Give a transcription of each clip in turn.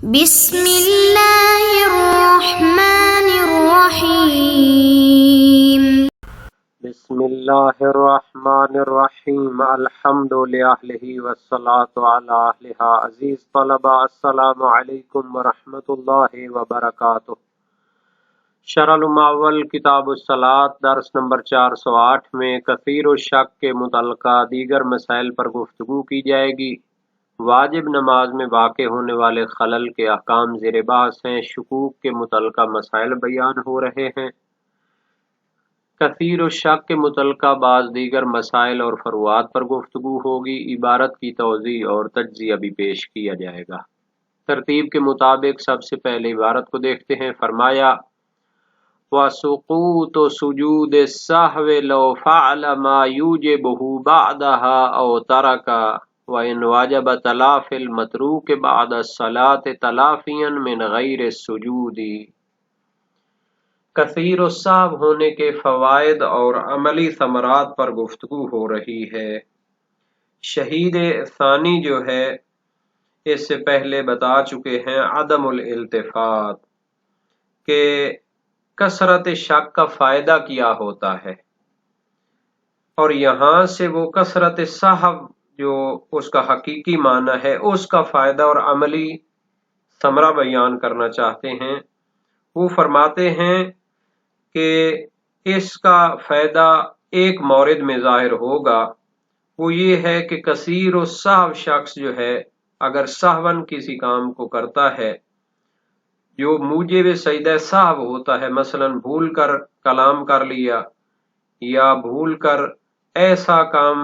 بسم اللہ الرحمن الرحیم بسم اللہ الرحمن الرحیم الحمد للہ والصلاة علی اہلہا۔ عزیز طلبہ السلام علیکم ورحمۃ اللہ وبرکاتہ۔ شرح المعول کتاب الصلاۃ درس نمبر 408 میں کثیر الشک کے متعلقہ دیگر مسائل پر گفتگو کی جائے گی۔ واجب نماز میں واقع ہونے والے خلل کے احکام زیر بحث ہیں۔ شکوک کے متعلقہ مسائل بیان ہو رہے ہیں۔ کثیر الشک کے متعلقہ بعض دیگر مسائل اور فروعات پر گفتگو ہوگی۔ عبارت کی توضیح اور تجزیہ بھی پیش کیا جائے گا۔ ترتیب کے مطابق سب سے پہلے عبارت کو دیکھتے ہیں۔ فرمایا وَسُقُوطُ سُجُودِ السَّهْوِ لَوْ فَعَلَ مَا يُوجِبُهُ بَعْدَهَا أَوْ تَرَكَ وَإِنْ وَجَبَ تَلَافِي الْمَتْرُوكِ بَعْدَ الصَّلَاةِ تَلَافِيًا مِنْ غَيْرِ السُّجُودِ۔ کثیر السہو ہونے کے فوائد اور عملی ثمرات پر گفتگو ہو رہی ہے۔ شہید ثانی جو ہے اس سے پہلے بتا چکے ہیں عدم الالتفات کہ کثرت شک کا فائدہ کیا ہوتا ہے، اور یہاں سے وہ کثرت سہو جو اس کا حقیقی معنی ہے اس کا فائدہ اور عملی ثمرہ بیان کرنا چاہتے ہیں۔ وہ فرماتے ہیں کہ اس کا فائدہ ایک مورد میں ظاہر ہوگا، وہ یہ ہے کہ کثیر السہو شخص جو ہے اگر سہون کسی کام کو کرتا ہے جو موجب سجدہ سہو ہوتا ہے، مثلا بھول کر کلام کر لیا یا بھول کر ایسا کام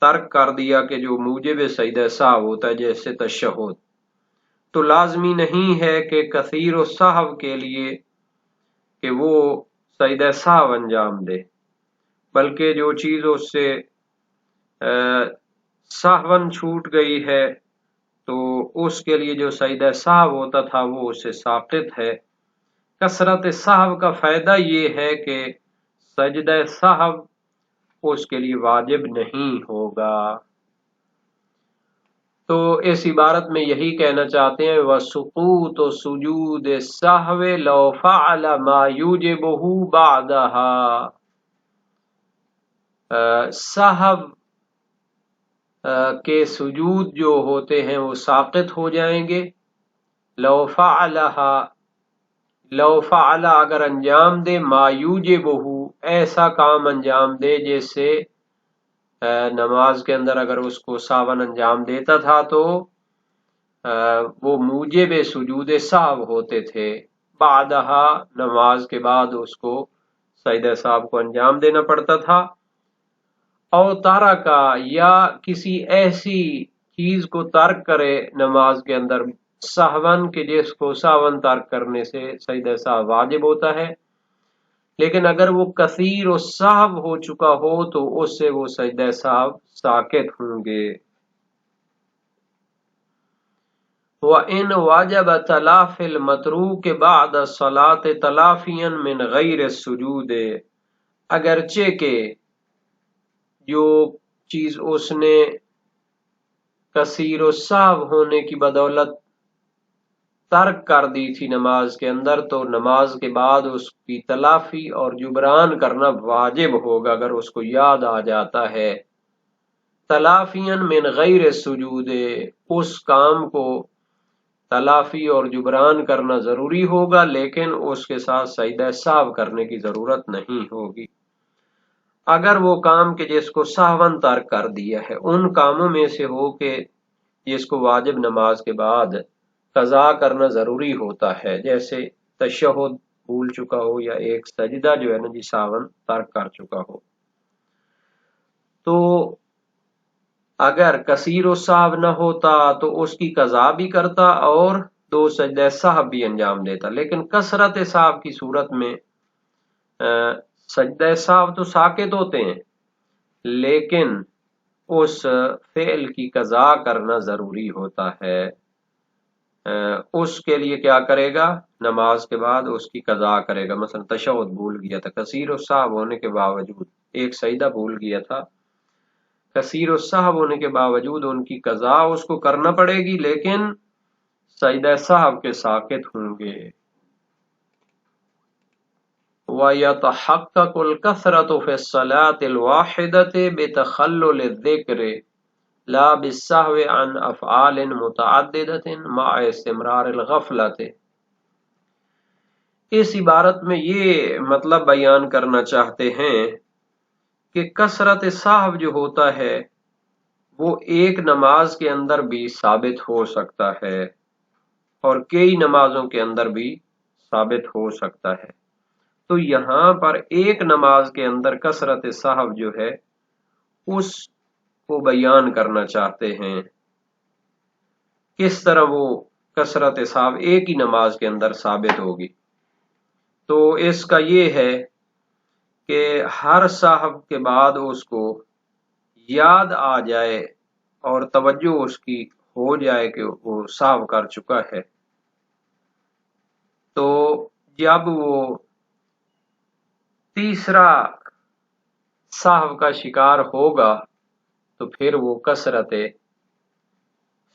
ترک کر دیا کہ جو موجب سجدہ سہو ہوتا ہے جیسے تشہد، تو لازمی نہیں ہے کہ کثیر السہو کے لیے کہ وہ سجدہ سہو انجام دے، بلکہ جو چیز اس سے سہون چھوٹ گئی ہے تو اس کے لیے جو سجدہ سہو ہوتا تھا وہ اس سے ساقط ہے۔ کثرت سہو کا فائدہ یہ ہے کہ سجدہ سہو اس کے لیے واجب نہیں ہوگا۔ تو اس عبارت میں یہی کہنا چاہتے ہیں وَسُقُوطُ سُجُودِ السَّهْوِ لَوْ فَعَلَ مَا يُوجِبُهُ بَعْدَهَا۔ سہو کے سجود جو ہوتے ہیں وہ ساقط ہو جائیں گے۔ لو فعل اگر انجام دے ما یوجبہ ایسا کام انجام دے جیسے نماز کے اندر اگر اس کو ساون انجام دیتا تھا تو وہ موجب سجود سہو ہوتے تھے، بعدہا نماز کے بعد اس کو سجدہ سہو کو انجام دینا پڑتا تھا۔ او ترکا یا کسی ایسی چیز کو ترک کرے نماز کے اندر سہون کہ جس کو سہون ترک کرنے سے سجدہ سہو واجب ہوتا ہے، لیکن اگر وہ کثیر السہو ہو چکا ہو تو اس سے وہ سجدہ سہو ساقط ہوں گے۔ وَإِنْ وَجَبَ تَلَافِي الْمَتْرُوكِ بَعْدَ الصَّلَاةِ تَلَافِيًا مِنْ غَيْرِ السُّجُودِ، اگرچہ کہ جو چیز اس نے کثیر السہو ہونے کی بدولت ترک کر دی تھی نماز کے اندر، تو نماز کے بعد اس کی تلافی اور جبران کرنا واجب ہوگا اگر اس کو یاد آ جاتا ہے۔ تلافین من غیر السجود، اس کام کو تلافی اور جبران کرنا ضروری ہوگا لیکن اس کے ساتھ سجدہ سہو کرنے کی ضرورت نہیں ہوگی۔ اگر وہ کام کہ جس کو سہون ترک کر دیا ہے ان کاموں میں سے ہو کہ جس کو واجب نماز کے بعد قضا کرنا ضروری ہوتا ہے، جیسے تشہد بھول چکا ہو یا ایک سجدہ جو ہے نا جی سہون ترک کر چکا ہو، تو اگر کثیر السہو نہ ہوتا تو اس کی قضا بھی کرتا اور 2 سجدہ سہو بھی انجام دیتا، لیکن کثرت سہو کی صورت میں سجدہ سہو تو ساقط ہوتے ہیں لیکن اس فعل کی قضا کرنا ضروری ہوتا ہے۔ اس کے لیے کیا کرے گا؟ نماز کے بعد اس کی قضا کرے گا۔ مثلا تشہد بھول گیا تھا، کثیر السہو ہونے کے باوجود ایک سجدہ بھول گیا تھا، کثیر السہو ہونے کے باوجود ان کی قضا اس کو کرنا پڑے گی، لیکن سجدہ صاحب کے ساکت ہوں گے۔ وَيَتَحَقَّقُ الْكَثْرَةُ فِي الصَّلَاةِ الْوَاحِدَةِ بِتَخَلُّلِ الذِّكْرِ لَا بِالسَّهْوِ عَنْ أَفْعَالٍ مُتَعَدِّدَةٍ مَعَ اسْتِمْرَارِ الْغَفْلَةِ۔ اس عبارت میں یہ مطلب بیان کرنا چاہتے ہیں کہ کثرت سہو جو ہوتا ہے وہ ایک نماز کے اندر بھی ثابت ہو سکتا ہے اور کئی نمازوں کے اندر بھی ثابت ہو سکتا ہے۔ تو یہاں پر ایک نماز کے اندر کثرت سہو جو ہے اس کو بیان کرنا چاہتے ہیں، کس طرح وہ کثرت سہو ایک ہی نماز کے اندر ثابت ہوگی۔ تو اس کا یہ ہے کہ ہر سہو کے بعد اس کو یاد آ جائے اور توجہ اس کی ہو جائے کہ وہ سہو کر چکا ہے، تو جب وہ تیسرا سہو کا شکار ہوگا تو پھر وہ کثرت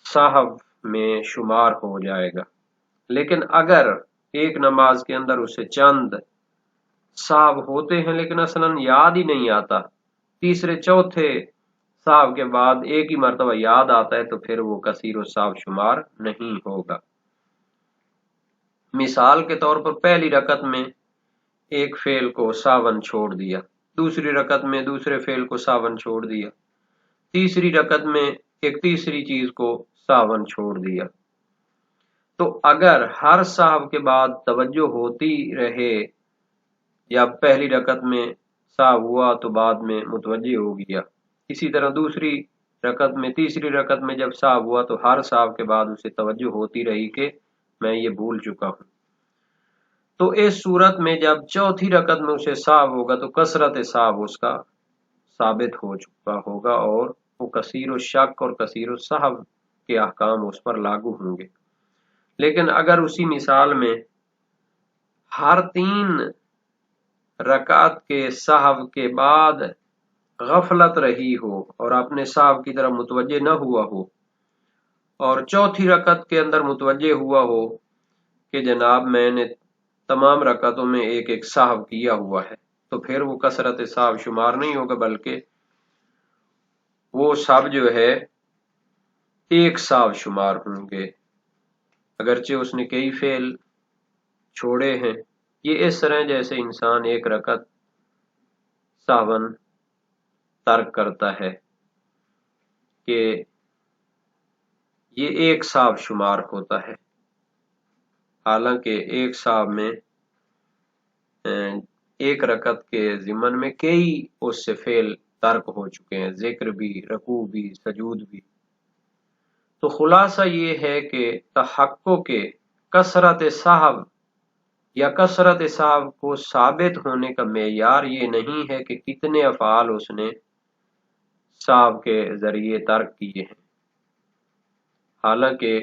سہو میں شمار ہو جائے گا۔ لیکن اگر ایک نماز کے اندر اسے چند سہو ہوتے ہیں لیکن اصلاً یاد ہی نہیں آتا، تیسرے چوتھے سہو کے بعد ایک ہی مرتبہ یاد آتا ہے، تو پھر وہ کثیر السہو شمار نہیں ہوگا۔ مثال کے طور پر پہلی رکعت میں ایک فعل کو سہون چھوڑ دیا، دوسری رکعت میں دوسرے فعل کو سہون چھوڑ دیا، تیسری رکعت میں ایک تیسری چیز کو سہون چھوڑ دیا، تو اگر ہر سہو کے بعد توجہ ہوتی رہے، یا پہلی رکعت میں سہو ہوا تو بعد میں متوجہ ہو گیا، اسی طرح دوسری رکعت میں تیسری رکعت میں جب سہو ہوا تو ہر سہو کے بعد اسے توجہ ہوتی رہی کہ میں یہ بھول چکا ہوں، تو اس صورت میں جب چوتھی رکعت میں اسے سہو ہوگا تو کثرت سہو اس کا ثابت ہو چکا ہوگا اور وہ کثیر الشک اور کثیر السہو کے احکام اس پر لاگو ہوں گے۔ لیکن اگر اسی مثال میں ہر 3 رکعت کے سہو کے بعد غفلت رہی ہو اور اپنے سہو کی طرف متوجہ نہ ہوا ہو، اور چوتھی رکعت کے اندر متوجہ ہوا ہو کہ جناب میں نے تمام رکعتوں میں ایک ایک سہو کیا ہوا ہے، تو پھر وہ کثرت سہو شمار نہیں ہوگا، بلکہ وہ سب جو ہے ایک سہو شمار ہوں گے، اگرچہ اس نے کئی فعل چھوڑے ہیں۔ یہ اس طرح جیسے انسان ایک رکعت سہون ترک کرتا ہے کہ یہ ایک سہو شمار ہوتا ہے، حالانکہ ایک سہو میں ایک رکعت کے ضمن میں کئی اس سے فعل ترک ہو چکے ہیں، ذکر بھی، رکوع بھی، سجود بھی۔ تو خلاصہ یہ ہے کہ تحقق کے کثرت سہو یا کثرت سہو کو ثابت ہونے کا معیار یہ نہیں ہے کہ کتنے افعال اس نے سہو کے ذریعے ترک کیے ہیں، حالانکہ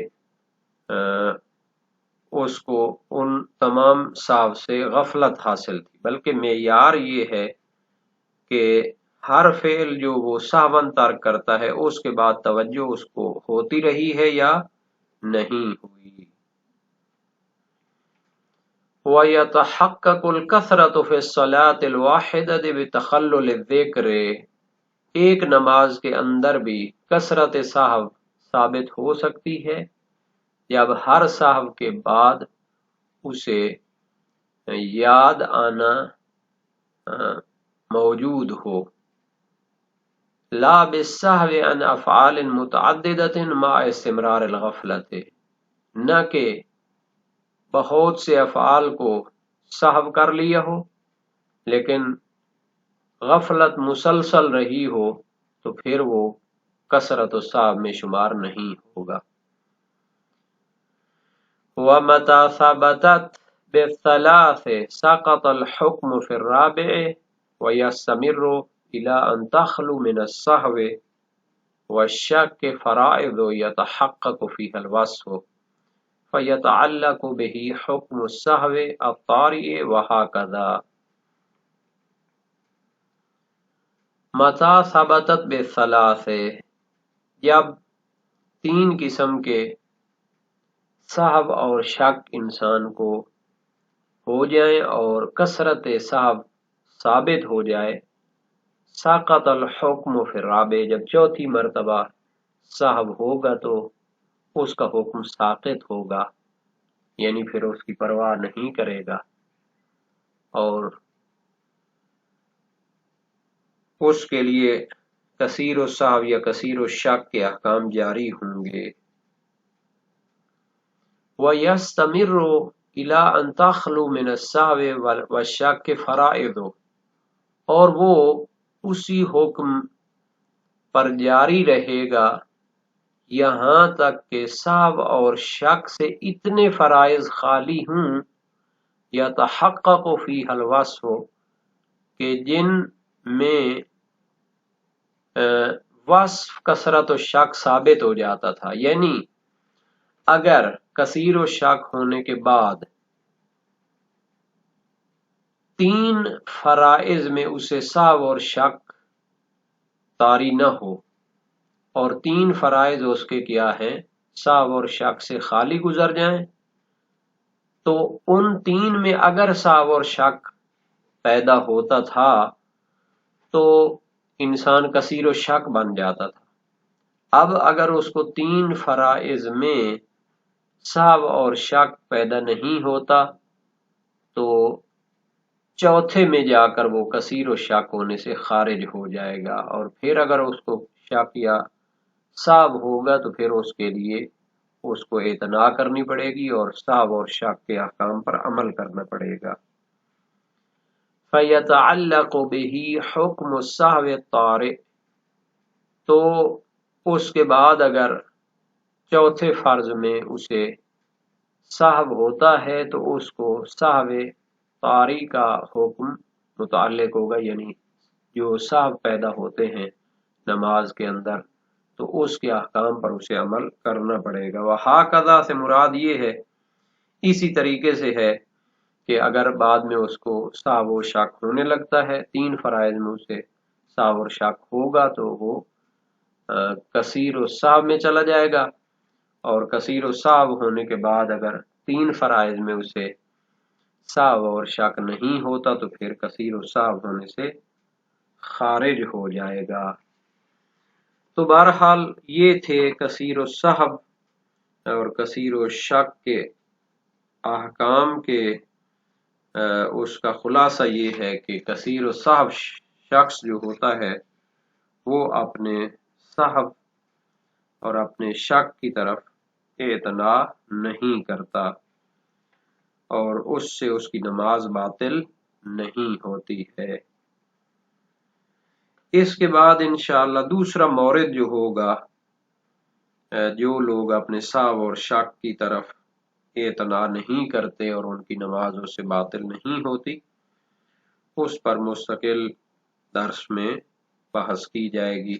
اس کو ان تمام سہو سے غفلت حاصل تھی، بلکہ معیار یہ ہے کہ ہر فعل جو وہ سہون ترک کرتا ہے اس کے بعد توجہ اس کو ہوتی رہی ہے یا نہیں ہوئی۔ وَيَتَحَقَّقُ الْكَثْرَةُ فِي الصَّلَاةِ الْوَاحِدَةِ بِتَخَلُّلِ الذِّكْرِ۔ ایک نماز کے اندر بھی کثرت سہو ثابت ہو سکتی ہے جب ہر سہو کے بعد اسے یاد آنا موجود ہو، لا بالسہو عن افعال متعددۃ مع استمرار الغفلۃ، نہ کہ بہت سے افعال کو سہو کر لیا ہو لیکن غفلت مسلسل رہی ہو، تو پھر وہ کثرت السہو میں شمار نہیں ہوگا۔ وَمَتَى ثَبَتَتْ بِالثَّلَاثِ سَقَطَ الْحُكْمُ فِي الرَّابِعِ وَيَسْتَمِرُّ إِلَىٰ أَن تَخْلُو مِنَ السَّهْوِ وَالشَّكِّ فَرَائِضُ يَتَحَقَّقُ فِيهَا الْوَصْفُ فَيَتَعَلَّقُ بِهِ حُكْمُ السَّهْوِ الطَّارِئِ وَهَكَذَا۔ مَتَى ثَبَتَتْ بِالثَّلَاثِ، جب 3 قسم کے صحب اور شک انسان کو ہو جائیں اور کثرت صحب ثابت ہو جائے، ساقط الحکم فی الرابع، جب چوتھی مرتبہ صحب ہوگا تو اس کا حکم ساقط ہوگا، یعنی پھر اس کی پرواہ نہیں کرے گا اور اس کے لیے کثیر الصحب یا کثیر الشک کے احکام جاری ہوں گے۔ وَيَسْتَمِرُّ إِلَىٰ أَن تَخْلُو مِنَ الصَّحْوِ وَالشَّكِّ فَرَائِضُ، اور وہ اسی حکم پر جاری رہے گا یہاں تک کہ صحب اور شک سے اتنے فرائض خالی ہوں، یتحقق فیہ الوصف، کہ جن میں وصف کثرت و شک ثابت ہو جاتا تھا، یعنی اگر کثیر و شک ہونے کے بعد 3 فرائض میں اسے صحب اور شک طاری نہ ہو اور 3 فرائض اس کے کیا ہیں، صحب اور شک سے خالی گزر جائیں، تو ان 3 میں اگر صحب اور شک پیدا ہوتا تھا تو انسان کثیر و شک بن جاتا تھا۔ اب اگر اس کو 3 فرائض میں صحب اور شک پیدا نہیں ہوتا تو چوتھے میں جا کر وہ کثیر و شک ہونے سے خارج ہو جائے گا، اور پھر اگر اس کو شک یا صحب ہوگا تو پھر اس کے لیے اس کو اعتنا کرنی پڑے گی اور صحب اور شک کے احکام پر عمل کرنا پڑے گا۔ فَيَتَعَلَّقُ بِهِ حُکْمُ الصَّحْوِ الطَّارِئِ، تو اس کے بعد اگر چوتھے فرض میں اسے صحب ہوتا ہے تو اس کو صحب طاری کا حکم متعلق ہوگا، یعنی جو صحب پیدا ہوتے ہیں نماز کے اندر تو اس کے احکام پر اسے عمل کرنا پڑے گا۔ وَهَكَذَا سے مراد یہ ہے، اسی طریقے سے ہے کہ اگر بعد میں اس کو صحب و شک ہونے لگتا ہے، 3 فرائض میں اسے صحب اور شک ہوگا تو وہ کثیر و صحب میں چلا جائے گا، اور کثیر و صحب ہونے کے بعد اگر 3 فرائض میں اسے صحب اور شک نہیں ہوتا تو پھر کثیر و صحب ہونے سے خارج ہو جائے گا۔ تو بہرحال یہ تھے کثیر و صحب اور کثیر و شک کے احکام کے اس کا خلاصہ یہ ہے کہ کثیر و صحب شخص جو ہوتا ہے وہ اپنے صحب اور اپنے شک کی طرف اعتنا نہیں کرتا اور اس سے اس کی نماز باطل نہیں ہوتی ہے۔ اس کے بعد انشاءاللہ دوسرا مورد جو ہوگا، جو لوگ اپنے صحب اور شک کی طرف اعتنا نہیں کرتے اور ان کی نماز اس سے باطل نہیں ہوتی، اس پر مستقل درس میں بحث کی جائے گی۔